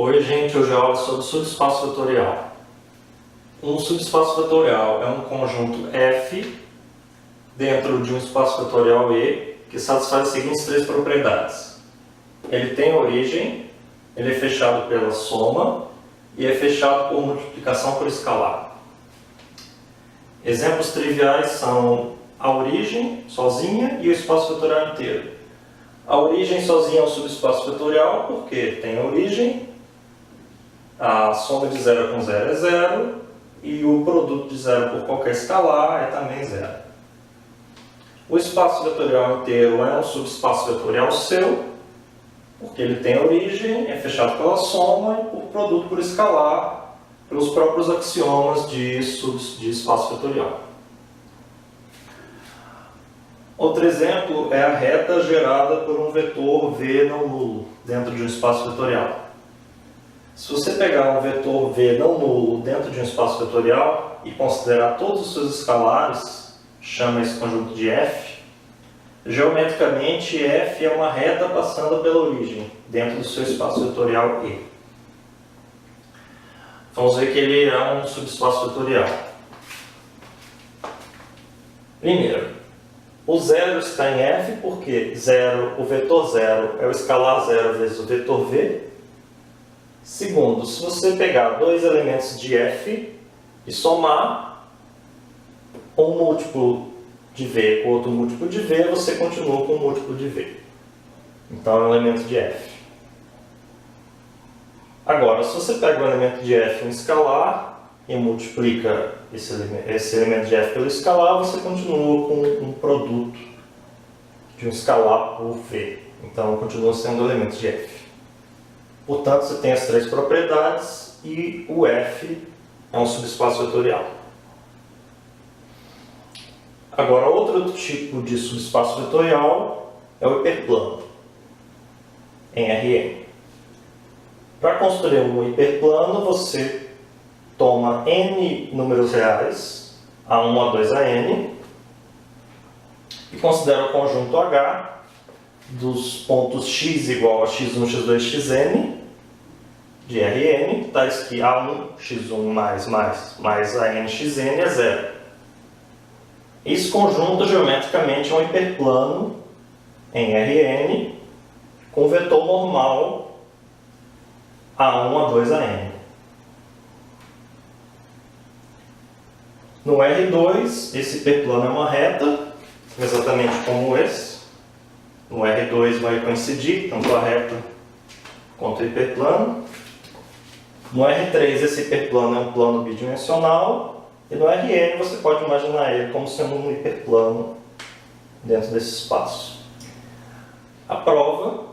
Oi gente, hoje a aula é sobre subespaço vetorial. Um subespaço vetorial é um conjunto F dentro de um espaço vetorial E que satisfaz as seguintes três propriedades. Ele tem origem, ele é fechado pela soma e é fechado por multiplicação por escalar. Exemplos triviais são a origem sozinha e o espaço vetorial inteiro. A origem sozinha é um subespaço vetorial porque tem a origem, a soma de 0 com 0 é 0 e o produto de 0 por qualquer escalar é também 0. O espaço vetorial inteiro é um subespaço vetorial seu, porque ele tem a origem, é fechado pela soma e por produto por escalar, pelos próprios axiomas de espaço vetorial. Outro exemplo é a reta gerada por um vetor V não nulo dentro de um espaço vetorial. Se você pegar um vetor V não nulo dentro de um espaço vetorial e considerar todos os seus escalares, chama esse conjunto de F, geometricamente F é uma reta passando pela origem dentro do seu espaço vetorial E. Vamos ver que ele é um subespaço vetorial. Primeiro, o 0 está em F porque o vetor 0 é o escalar 0 vezes o vetor V. Segundo, se você pegar dois elementos de F e somar um múltiplo de V com outro múltiplo de V, você continua com um múltiplo de V. Então é um elemento de F. Agora, se você pega o elemento de F, um escalar, e multiplica esse elemento de F pelo escalar, você continua com um produto de um escalar por V. Então continua sendo um elemento de F. Portanto, você tem as três propriedades e o F é um subespaço vetorial. Agora, outro tipo de subespaço vetorial é o hiperplano, em Rn. Para construir um hiperplano, você toma n números reais, A1, A2, An, e considera o conjunto H dos pontos x igual a x1, x2, xn, de Rn, tais que A1, x1 mais An, xn é zero. Esse conjunto, geometricamente, é um hiperplano em Rn com vetor normal A1, A2, An. No R2, esse hiperplano é uma reta, exatamente como esse. No R2 vai coincidir tanto a reta quanto o hiperplano. No R3, esse hiperplano é um plano bidimensional. E no Rn, você pode imaginar ele como sendo um hiperplano dentro desse espaço. A prova,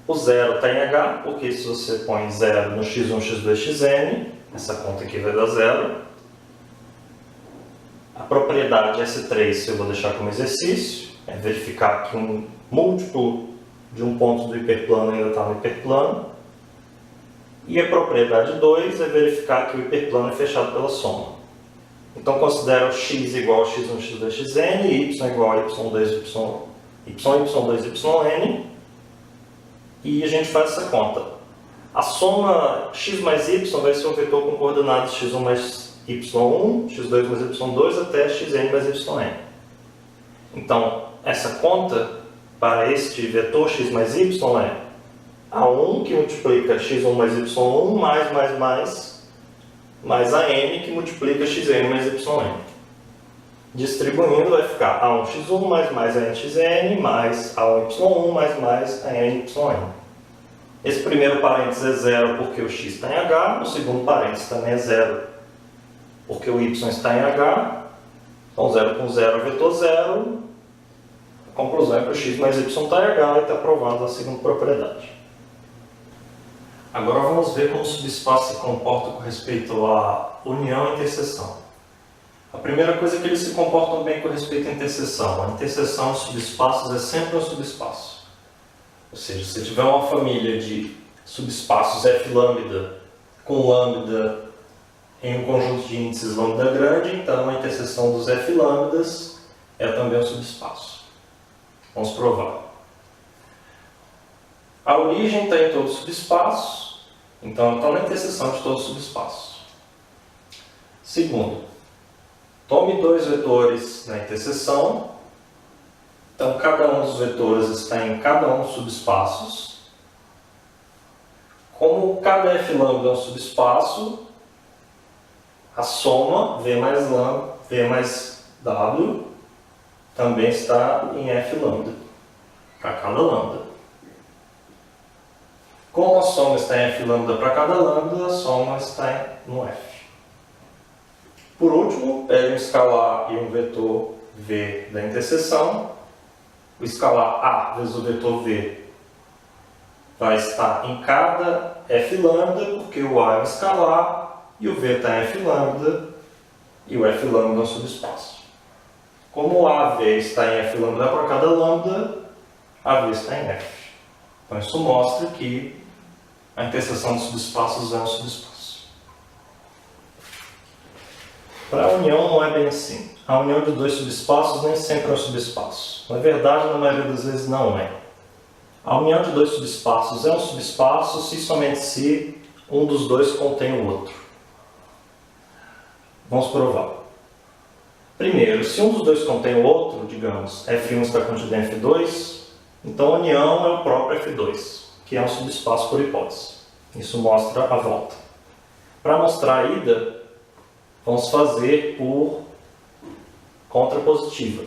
o 0 está em H, porque se você põe 0 no x1, x2, xn, essa conta aqui vai dar 0. A propriedade S3 eu vou deixar como exercício, é verificar que um múltiplo de um ponto do hiperplano ainda está no hiperplano. E a propriedade 2 é verificar que o hiperplano é fechado pela soma. Então considera o x igual a x1, x2, xn, e y igual a y2, yn, e a gente faz essa conta. A soma x mais y vai ser um vetor com coordenadas x1 mais y1, x2 mais y2 até xn mais yn. Então, essa conta para este vetor x mais y é A1 que multiplica x1 mais y1 mais a n que multiplica xn mais yn. Distribuindo vai ficar A1x1 mais a nxn mais A1y1 mais a nyn. Esse primeiro parênteses é zero porque o x está em H, o segundo parênteses também é zero porque o y está em H. Então 0 com 0 é vetor 0. A conclusão é que o x mais y está em H e está provada a segunda propriedade. Agora vamos ver como o subespaço se comporta com respeito à união e interseção. A primeira coisa é que eles se comportam bem com respeito à interseção. A interseção dos subespaços é sempre um subespaço. Ou seja, se tiver uma família de subespaços F-lambda com lambda em um conjunto de índices lambda grande, então a interseção dos F-lambdas é também um subespaço. Vamos provar. A origem está em todos os subespaços Então, está na interseção de todos os subespaços. Segundo, tome dois vetores na interseção. Então, cada um dos vetores está em cada um dos subespaços. Como cada f lambda é um subespaço, a soma v mais w também está em f lambda, para cada lambda. Como a soma está em f lambda para cada lambda, a soma está no f. Por último, pegue um escalar e um vetor v da interseção. O escalar a vezes o vetor v vai estar em cada f lambda, porque o a é um escalar e o v está em f lambda e o f lambda é um subespaço. Como o a v está em f lambda para cada lambda, a v está em f. Então isso mostra que a interseção dos subespaços é um subespaço. Para a união não é bem assim. A união de dois subespaços nem sempre é um subespaço. Na verdade, na maioria das vezes não é. A união de dois subespaços é um subespaço se somente se um dos dois contém o outro. Vamos provar. Primeiro, se um dos dois contém o outro, digamos, f1 está contido em f2, então a união é o próprio f2, que é um subespaço por hipótese. Isso mostra a volta. Para mostrar a ida, vamos fazer por contrapositiva.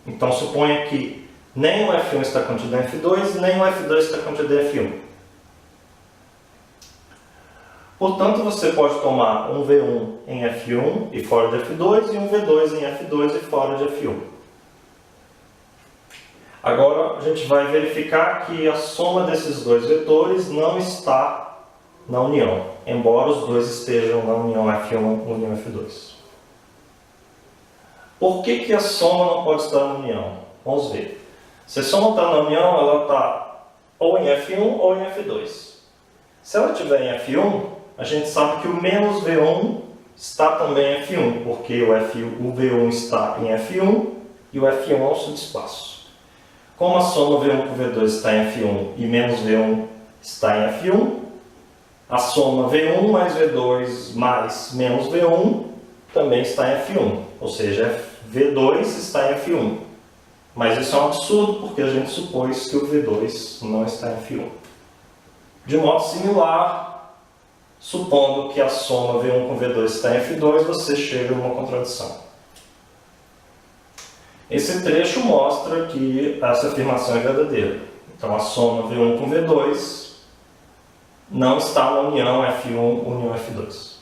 Então suponha que nem o f1 está contido em f2, nem o f2 está contido em f1. Portanto, você pode tomar um v1 em f1 e fora de f2 e um v2 em f2 e fora de f1. Agora a gente vai verificar que a soma desses dois vetores não está na união, embora os dois estejam na união f1 e união f2. Por que a soma não pode estar na união? Vamos ver. Se a soma está na união, ela está ou em f1 ou em f2. Se ela estiver em f1, a gente sabe que o menos v1 está também em f1, porque o v1 está em f1 e o f1 é um subespaço. Como a soma v1 com v2 está em f1 e menos v1 está em f1, a soma v1 mais v2 mais menos v1 também está em f1, ou seja, v2 está em f1. Mas isso é um absurdo porque a gente supôs que o v2 não está em f1. De modo similar, supondo que a soma v1 com v2 está em f2, você chega a uma contradição. Esse trecho mostra que essa afirmação é verdadeira. Então a soma v1 com v2 não está na união f1 união f2.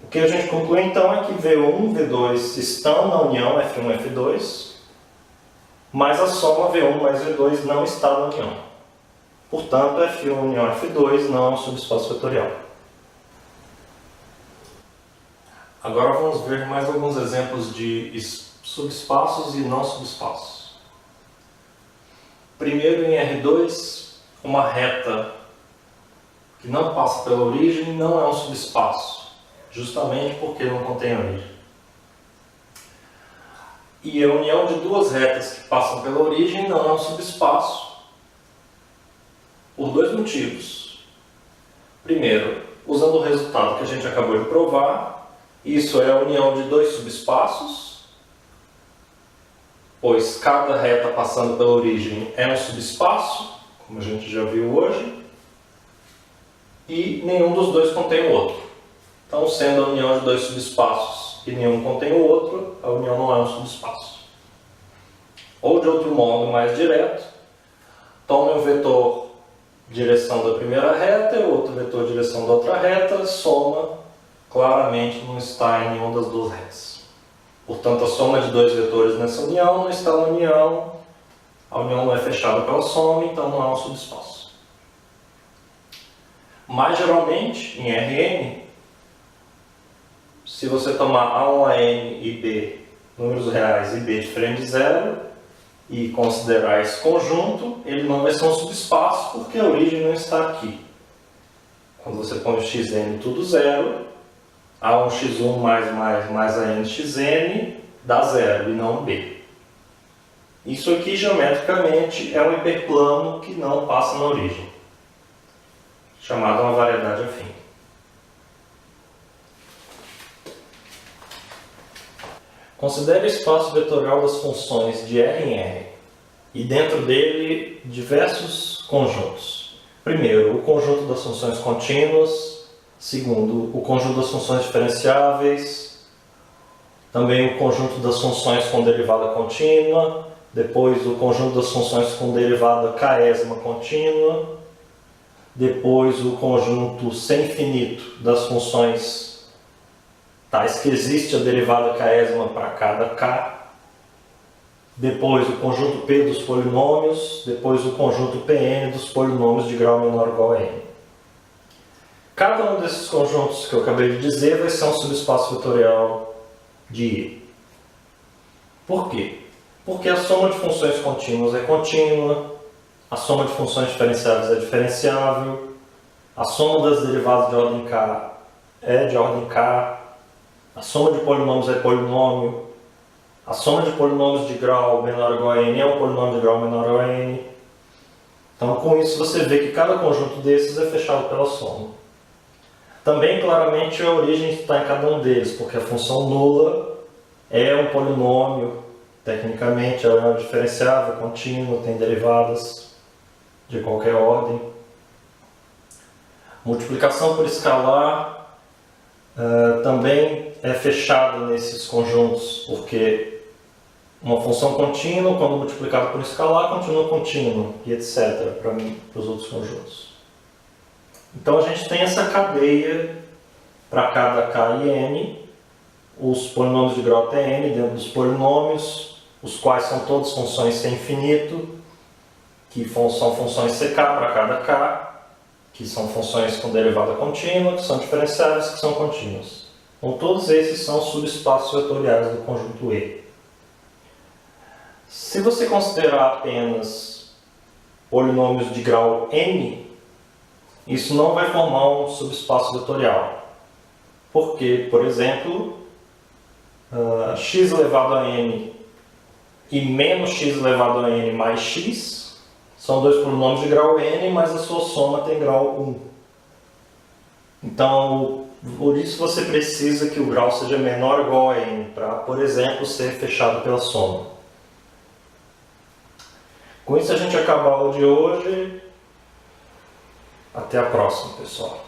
O que a gente conclui então é que v1 e v2 estão na união f1 f2, mas a soma v1 mais v2 não está na união. Portanto, f1 união f2 não é um subespaço vetorial. Agora vamos ver mais alguns exemplos de subespaços e não subespaços. Primeiro, em R2, uma reta que não passa pela origem não é um subespaço, justamente porque não contém origem. E a união de duas retas que passam pela origem não é um subespaço, por dois motivos. Primeiro, usando o resultado que a gente acabou de provar, isso é a união de dois subespaços, pois cada reta passando pela origem é um subespaço, como a gente já viu hoje, e nenhum dos dois contém o outro. Então, sendo a união de dois subespaços e nenhum contém o outro, a união não é um subespaço. Ou de outro modo, mais direto, tome um vetor direção da primeira reta e outro vetor direção da outra reta, soma, claramente não está em nenhuma das duas retas. Portanto, a soma de dois vetores nessa união não está na união, a união não é fechada pela soma, então não é um subespaço. Mais geralmente, em Rn, se você tomar A1, AN e B, números reais e B diferente de zero, e considerar esse conjunto, ele não vai ser um subespaço porque a origem não está aqui. Quando você põe o xn tudo zero, A1x1 mais ANxn dá zero e não B. Isso aqui, geometricamente, é um hiperplano que não passa na origem. chamada uma variedade afim. Considere o espaço vetorial das funções de R em R e dentro dele diversos conjuntos. Primeiro, o conjunto das funções contínuas. Segundo, o conjunto das funções diferenciáveis. Também o conjunto das funções com derivada contínua. Depois, o conjunto das funções com derivada késima contínua. Depois, o conjunto sem finito das funções tais que existe a derivada késima para cada k. Depois, o conjunto P dos polinômios. Depois, o conjunto Pn dos polinômios de grau menor ou igual a n. Cada um desses conjuntos que eu acabei de dizer vai ser um subespaço vetorial de E. Por quê? Porque a soma de funções contínuas é contínua, a soma de funções diferenciáveis é diferenciável, a soma das derivadas de ordem k é de ordem k, a soma de polinômios é polinômio, a soma de polinômios de grau menor ou igual a n é um polinômio de grau menor ou igual a n. Então, com isso, você vê que cada conjunto desses é fechado pela soma. Também, claramente, a origem está em cada um deles, porque a função nula é um polinômio, tecnicamente, ela é diferenciável, contínua, tem derivadas de qualquer ordem. Multiplicação por escalar também é fechada nesses conjuntos, porque uma função contínua, quando multiplicada por escalar, continua contínua, e etc., para os outros conjuntos. Então a gente tem essa cadeia para cada k e n, os polinômios de grau Tn dentro dos polinômios, os quais são todas funções sem infinito, que são funções ck para cada k, que são funções com derivada contínua, que são diferenciáveis, que são contínuas. Então todos esses são subespaços vetoriais do conjunto E. Se você considerar apenas polinômios de grau n, isso não vai formar um subespaço vetorial. Porque, por exemplo, x elevado a n e menos x elevado a n mais x são dois polinômios de grau n, mas a sua soma tem grau 1. Então, por isso você precisa que o grau seja menor ou igual a n, para, por exemplo, ser fechado pela soma. Com isso a gente acaba a aula de hoje. Até a próxima, pessoal.